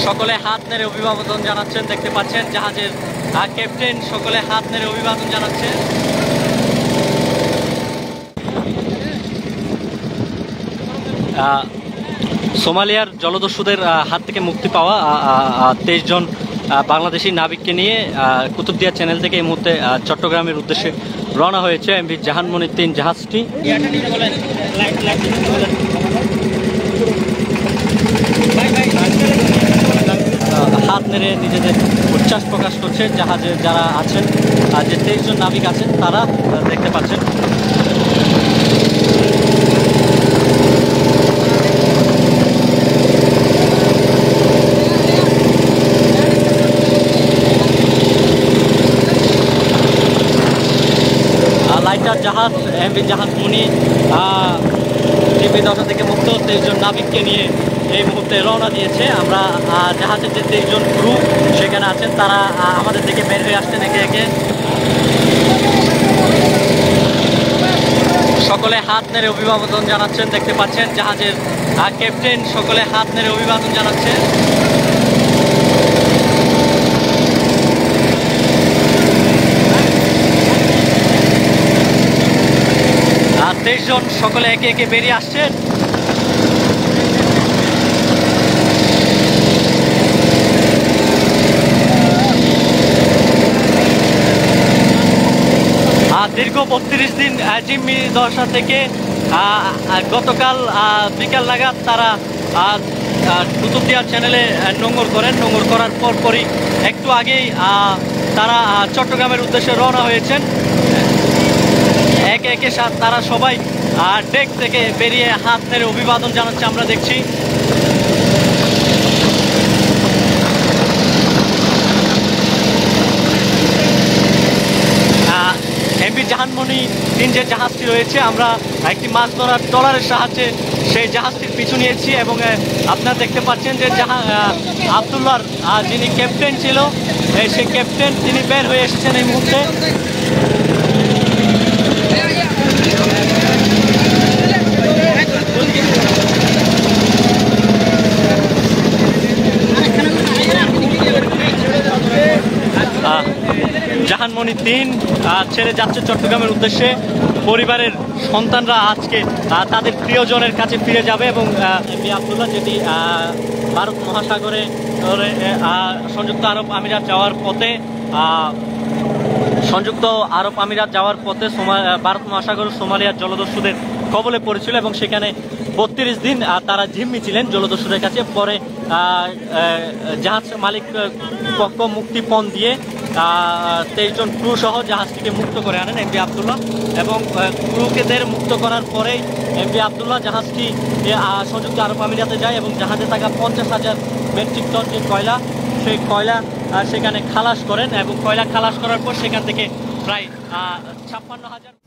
সকলে হাত নেড়ে অভিবাদন জানাচ্ছেন, দেখতে পাচ্ছেন জাহাজের ক্যাপ্টেন সকলে হাত নেড়ে অভিবাদন জানাচ্ছেন। সোমালিয়ার জলদস্যুদের হাত থেকে মুক্তি পাওয়া 23 জন বাংলাদেশি নাবিককে নিয়ে কুতুবদিয়া চ্যানেল থেকে এই মুহূর্তে চট্টগ্রামের উদ্দেশ্যে রওনা হয়েছে এমভি জাহানমণি 3 জাহাজটি। হাত নেড়ে নিজেদের উচ্ছ্বাস প্রকাশ করছে জাহাজে যারা আছেন, যে 23 জন নাবিক আছেন তারা, দেখতে পাচ্ছেন। লাইটার জাহাজ এমভি জাহানমণি টিভি দশা থেকে মুক্ত 23 জন নাবিককে নিয়ে এই মুহূর্তে রওনা দিয়েছে। আমরা জাহাজের যে 23 জন ক্রু সেখানে আছেন তারা আমাদের দিকে বের হয়ে আসছেন একে একে। সকলে হাত নেড়ে অভিবাদন জানাচ্ছেন, দেখতে পাচ্ছেন জাহাজের ক্যাপ্টেন সকলে হাত নেড়ে অভিবাদন জানাচ্ছেন। 23 জন সকলে একে একে বেরিয়ে আসছেন। দীর্ঘ 32 দিন জিম্মি দশা থেকে গতকাল বিকাল নাগাদ তারা কুতুবদিয়ার চ্যানেলে নোঙর করেন। নোঙর করার পরপরই একটু আগেই তারা চট্টগ্রামের উদ্দেশ্যে রওনা হয়েছেন। একে একে তারা সবাই ডেক থেকে বেরিয়ে হাত নেড়ে অভিবাদন জানাচ্ছে, আমরা দেখছি। এমভি জাহানমণি 3 যে জাহাজটি রয়েছে, আমরা একটি মাছ ধরার ট্রলারের সাহায্যে সেই জাহাজটির পিছু নিয়েছি এবং আপনারা দেখতে পাচ্ছেন যে আবদুল্লাহর যিনি ক্যাপ্টেন ছিল, সেই ক্যাপ্টেন তিনি বের হয়ে এসেছেন এই মুহূর্তে। জাহানমণি 3 ছেড়ে যাচ্ছে চট্টগ্রামের উদ্দেশ্যে। পরিবারের সন্তানরা আজকে তাদের প্রিয়জনের কাছে ফিরে যাবে এবং এমভি আবদুল্লাহ যেটি ভারত মহাসাগরে সংযুক্ত আরব আমিরাত যাওয়ার পথে ভারত মহাসাগর সোমালিয়ার জলদস্যুদের কবলে পড়েছিল এবং সেখানে 32 দিন তারা জিম্মি ছিলেন জলদস্যুদের কাছে। পরে জাহাজ মালিক পক্ষ মুক্তিপণ দিয়ে 23 জন ক্রু সহ জাহাজটিকে মুক্ত করে আনেন এমভি আবদুল্লাহ এবং ক্রুকেদের মুক্ত করার পরেই এমভি আবদুল্লাহ জাহাজটি সংযুক্ত আরব আমিরাতে যায় এবং জাহাজে থাকা 50,000 মেট্রিক টন যে কয়লা, সেই কয়লা সেখানে খালাস করেন এবং কয়লা খালাস করার পর সেখান থেকে প্রায় 56,000